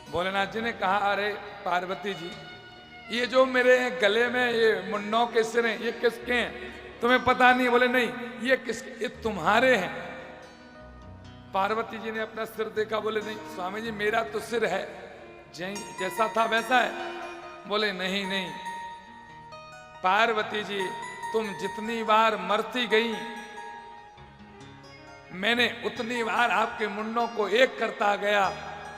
भोलेनाथ जी ने कहा, अरे पार्वती जी, ये जो मेरे गले में ये मुन्नों के सिर हैं, ये किसके हैं? तुम्हें पता नहीं? बोले नहीं, ये तुम्हारे हैं। पार्वती जी ने अपना सिर देखा, बोले नहीं स्वामी जी, मेरा तो सिर है जैसा था वैसा है। बोले नहीं नहीं पार्वती जी, तुम जितनी बार मरती गई, मैंने उतनी बार आपके मुंडों को एक करता गया।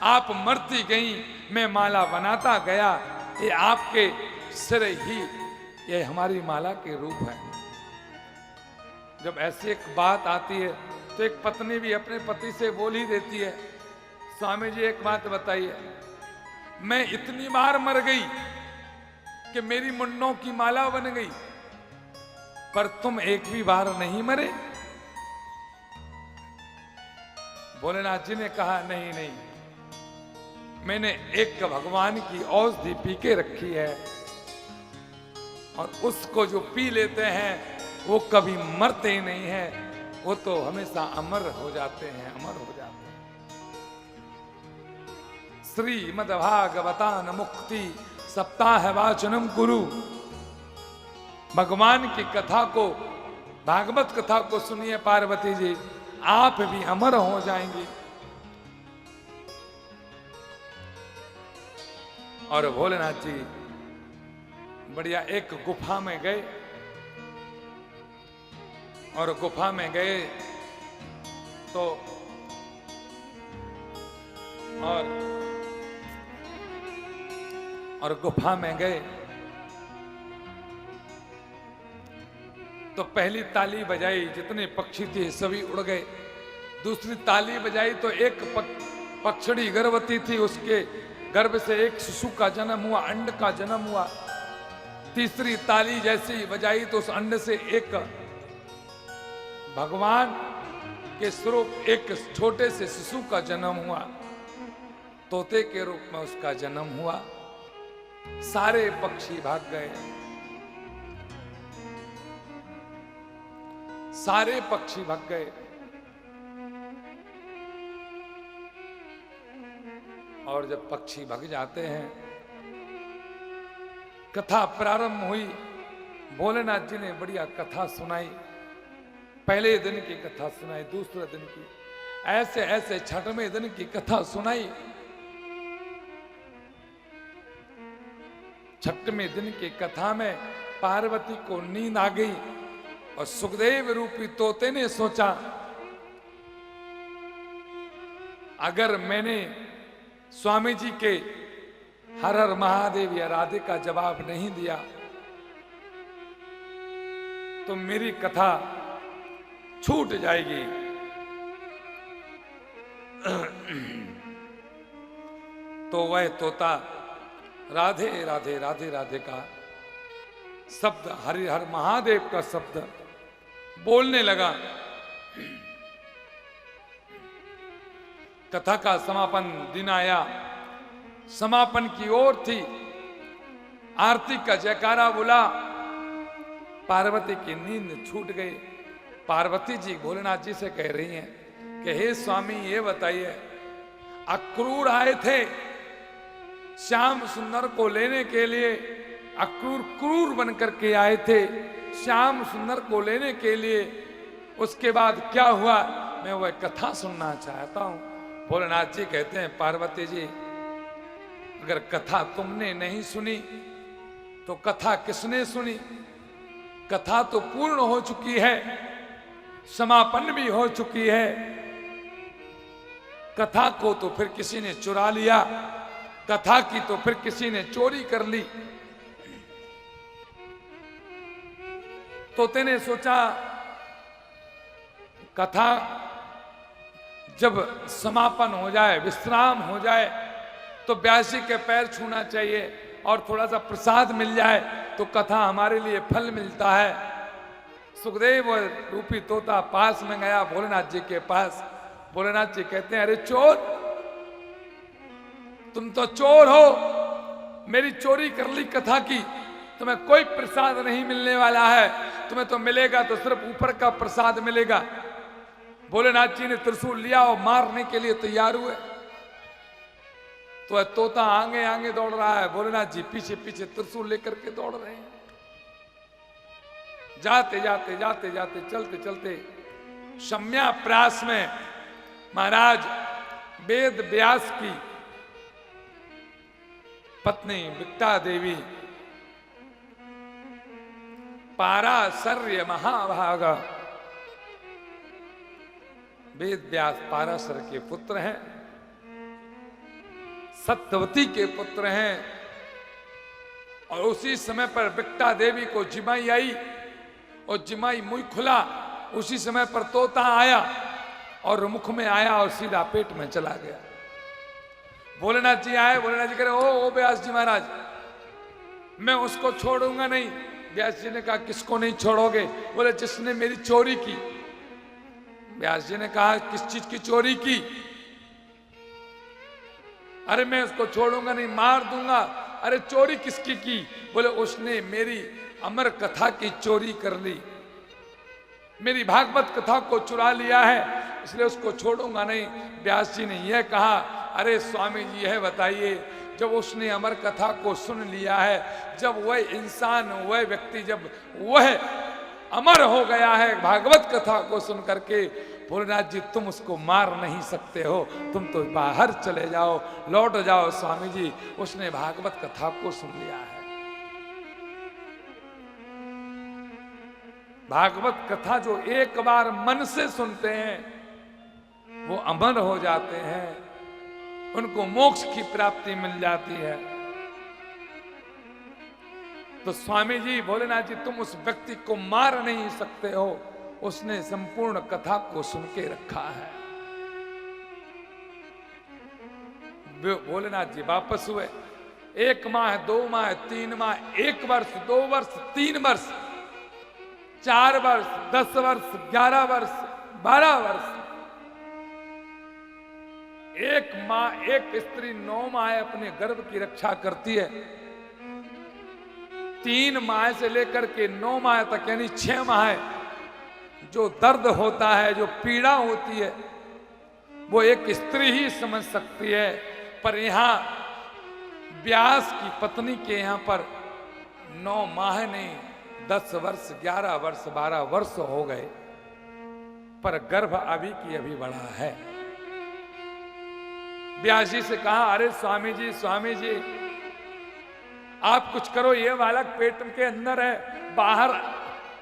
आप मरती गई, मैं माला बनाता गया। ये आपके सिर ही ये हमारी माला के रूप है। जब ऐसी एक बात आती है तो एक पत्नी भी अपने पति से बोल ही देती है, स्वामी जी एक बात बताइए, मैं इतनी बार मर गई कि मेरी मुन्नों की माला बन गई, पर तुम एक भी बार नहीं मरे। भोलेनाथ जी ने कहा, नहीं नहीं, मैंने एक भगवान की औषधि पी के रखी है, और उसको जो पी लेते हैं वो कभी मरते ही नहीं है, वो तो हमेशा अमर हो जाते हैं, अमर हो जाते हैं। श्रीमद्भागवतान मुक्ति सप्ताह वाचनम गुरु। भगवान की कथा को, भागवत कथा को सुनिए पार्वती जी, आप भी अमर हो जाएंगी। और भोलेनाथ जी बढ़िया एक गुफा में गए, और गुफा में गए तो और गुफा में गए तो पहली ताली बजाई, जितने पक्षी थे सभी उड़ गए। दूसरी ताली बजाई तो एक पक्षड़ी गर्भवती थी, उसके गर्भ से एक शिशु का जन्म हुआ, अंड का जन्म हुआ। तीसरी ताली जैसे ही बजाई तो उस अंड से एक भगवान के स्वरूप एक छोटे से शिशु का जन्म हुआ, तोते के रूप में उसका जन्म हुआ। सारे पक्षी भाग गए, सारे पक्षी भाग गए। और जब पक्षी भाग जाते हैं, कथा प्रारंभ हुई। भोलेनाथ जी ने बढ़िया कथा सुनाई, पहले दिन की कथा सुनाई, दूसरे दिन की, ऐसे ऐसे छठवें दिन की कथा सुनाई। छठवें दिन की कथा में पार्वती को नींद आ गई, और सुखदेव रूपी तोते ने सोचा, अगर मैंने स्वामी जी के हर हर महादेव या राधे का जवाब नहीं दिया तो मेरी कथा छूट जाएगी। तो वह तोता राधे राधे राधे राधे का शब्द, हरि हर महादेव का शब्द बोलने लगा। कथा का समापन दिन आया, समापन की ओर थी, आरती का जयकारा बोला, पार्वती की नींद छूट गई। पार्वती जी भोलेनाथ जी से कह रही हैं कि हे स्वामी, ये बताइए, अक्रूर आए थे श्याम सुंदर को लेने के लिए, अक्रूर क्रूर बनकर के आए थे श्याम सुंदर को लेने के लिए, उसके बाद क्या हुआ, मैं वह कथा सुनना चाहता हूं। भोलेनाथ जी कहते हैं, पार्वती जी, अगर कथा तुमने नहीं सुनी तो कथा किसने सुनी? कथा तो पूर्ण हो चुकी है, समापन भी हो चुकी है। कथा को तो फिर किसी ने चुरा लिया, कथा की तो फिर किसी ने चोरी कर ली। तोते ने सोचा, कथा जब समापन हो जाए, विश्राम हो जाए, तो व्यासी के पैर छूना चाहिए और थोड़ा सा प्रसाद मिल जाए तो कथा हमारे लिए फल मिलता है। सुखदेव रूपी तोता पास में गया भोलेनाथ जी के पास। भोलेनाथ जी कहते हैं, अरे चोर, तुम तो चोर हो, मेरी चोरी कर ली कथा की, तुम्हें कोई प्रसाद नहीं मिलने वाला है, तुम्हें तो मिलेगा तो सिर्फ ऊपर का प्रसाद मिलेगा। भोलेनाथ जी ने त्रिशूल लिया और मारने के लिए तैयार हुए। तो तोता आगे आगे दौड़ रहा है, भोलेनाथ जी पीछे पीछे त्रिशूल लेकर के दौड़ रहे हैं। जाते जाते जाते जाते चलते चलते शम्या प्रास में महाराज वेद व्यास की पत्नी विक्टा देवी पाराशर्य महाभागा, वेद व्यास पाराशर के पुत्र हैं, सत्यवती के पुत्र हैं। और उसी समय पर विक्टा देवी को जिमाई आई और जिमाई मुंह खुला, उसी समय पर तोता आया और मुख में आया और सीधा पेट में चला गया। भोलेनाथ जी आए, भोलेनाथ जी कह रहे ओ व्यास जी महाराज, मैं उसको छोड़ूंगा नहीं। व्यास जी ने कहा किसको नहीं छोड़ोगे? बोले जिसने मेरी चोरी की। व्यास जी ने कहा किस चीज की चोरी की? अरे मैं उसको छोड़ूंगा नहीं, मार दूंगा। अरे चोरी किसकी की? बोले उसने मेरी अमर कथा की चोरी कर ली, मेरी भागवत कथा को चुरा लिया है, इसलिए उसको छोड़ूंगा नहीं। व्यास जी ने यह कहा, अरे स्वामी जी यह बताइए, जब उसने अमर कथा को सुन लिया है, जब वह इंसान, वह व्यक्ति जब वह अमर हो गया है भागवत कथा को सुन करके, भोलेनाथ जी तुम उसको मार नहीं सकते हो, तुम तो बाहर चले जाओ, लौट जाओ स्वामी जी, उसने भागवत कथा को सुन लिया है। भागवत कथा जो एक बार मन से सुनते हैं वो अमर हो जाते हैं, उनको मोक्ष की प्राप्ति मिल जाती है। तो स्वामी जी, भोलेनाथ जी तुम उस व्यक्ति को मार नहीं सकते हो, उसने संपूर्ण कथा को सुन के रखा है। भोलेनाथ जी वापस हुए। 1 माह, 2 माह, 3 माह, 1 वर्ष, 2 वर्ष, 3 वर्ष, 4 वर्ष, 10 वर्ष, 11 वर्ष, 12 वर्ष। एक स्त्री 9 माह अपने गर्भ की रक्षा करती है। 3 माह से लेकर के 9 माह तक यानी 6 माह जो दर्द होता है, जो पीड़ा होती है, वो एक स्त्री ही समझ सकती है। पर यहां व्यास की पत्नी के यहां पर 9 माह नहीं, 10 वर्ष, 11 वर्ष, 12 वर्ष हो गए, पर गर्भ अभी की अभी बड़ा है। व्यास जी से कहा, अरे स्वामी जी आप कुछ करो, ये बालक पेट के अंदर है, बाहर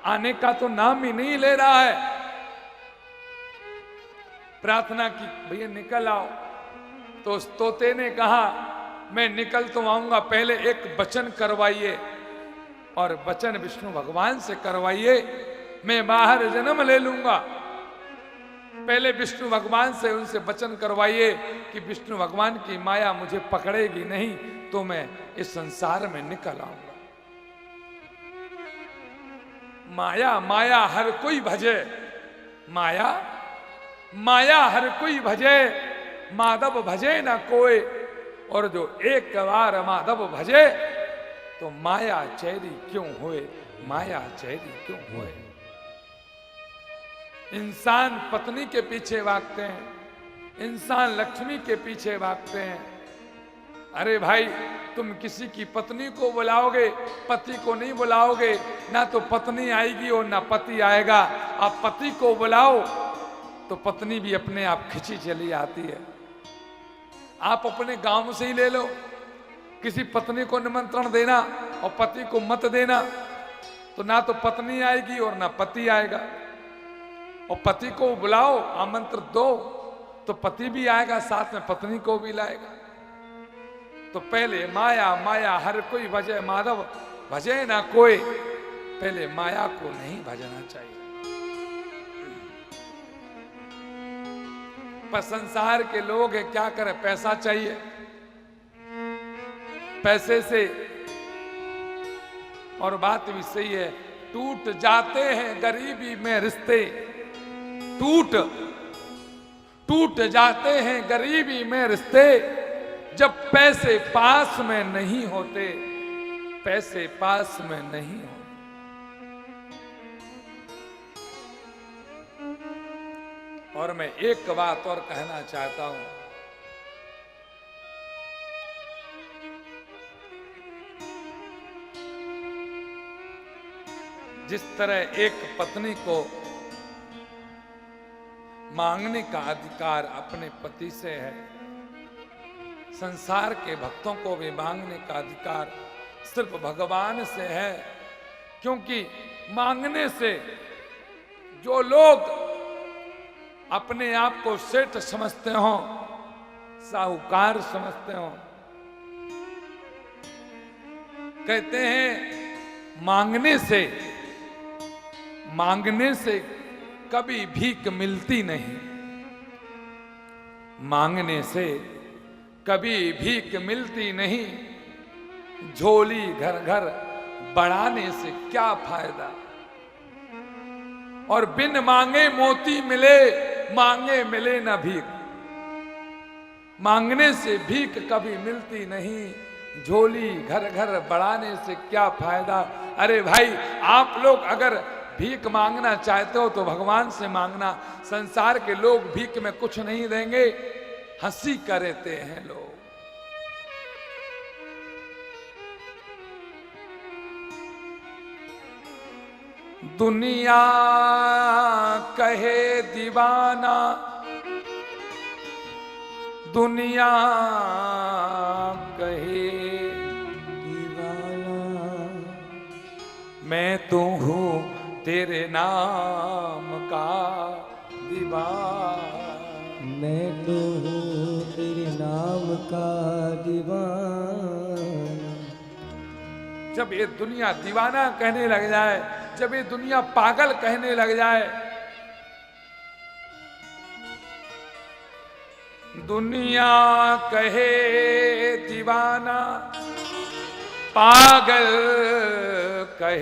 आने का तो नाम ही नहीं ले रहा है। प्रार्थना की, भैया निकल आओ। तो उस तोते ने कहा, मैं निकल तो आऊंगा, पहले एक वचन करवाइए, और वचन विष्णु भगवान से करवाइए, मैं बाहर जन्म ले लूंगा। पहले विष्णु भगवान से उनसे वचन करवाइए कि विष्णु भगवान की माया मुझे पकड़ेगी नहीं तो मैं इस संसार में निकल आऊंगा। माया माया हर कोई भजे, माया माया हर कोई भजे, माधव भजे ना कोई। और जो एक बार माधव भजे तो माया चैरी क्यों होए, माया चैरी क्यों होए। इंसान पत्नी के पीछे भागते हैं, इंसान लक्ष्मी के पीछे भागते हैं। अरे भाई, तुम किसी की पत्नी को बुलाओगे, पति को नहीं बुलाओगे, ना तो पत्नी आएगी और ना पति आएगा। आप पति को बुलाओ तो पत्नी भी अपने आप खिंची चली आती है। आप अपने गांव से ही ले लो, किसी पत्नी को निमंत्रण देना और पति को मत देना, तो ना तो पत्नी आएगी और ना पति आएगा। और पति को बुलाओ, आमंत्रण दो, तो पति भी आएगा, साथ में पत्नी को भी लाएगा। तो पहले माया माया हर कोई भजे, माधव भजे ना कोई। पहले माया को नहीं भजना चाहिए। पर संसार के लोग है, क्या करें, पैसा चाहिए, पैसे से। और बात भी सही है, टूट जाते हैं गरीबी में रिश्ते, टूट जाते हैं गरीबी में रिश्ते, जब पैसे पास में नहीं होते, पैसे पास में नहीं होते। और मैं एक बात और कहना चाहता हूं, जिस तरह एक पत्नी को मांगने का अधिकार अपने पति से है, संसार के भक्तों को भी मांगने का अधिकार सिर्फ भगवान से है। क्योंकि मांगने से जो लोग अपने आप को सेठ समझते हो, साहूकार समझते हो, कहते हैं मांगने से कभी भीख मिलती नहीं, मांगने से कभी भीख मिलती नहीं, झोली घर घर बढ़ाने से क्या फायदा। और बिन मांगे मोती मिले, मांगे मिले न भीख। मांगने से भीख कभी मिलती नहीं, झोली घर घर बढ़ाने से क्या फायदा। अरे भाई, आप लोग अगर भीख मांगना चाहते हो तो भगवान से मांगना। संसार के लोग भीख में कुछ नहीं देंगे, हंसी करते हैं लोग। दुनिया कहे दीवाना, दुनिया कहे दीवाना, मैं तो हूँ तेरे नाम का दीवाना, मैं तो हूँ तेरे नाम का दीवाना। जब ये दुनिया दीवाना कहने लग जाए, जब ये दुनिया पागल कहने लग जाए, दुनिया कहे दीवाना, पागल कहे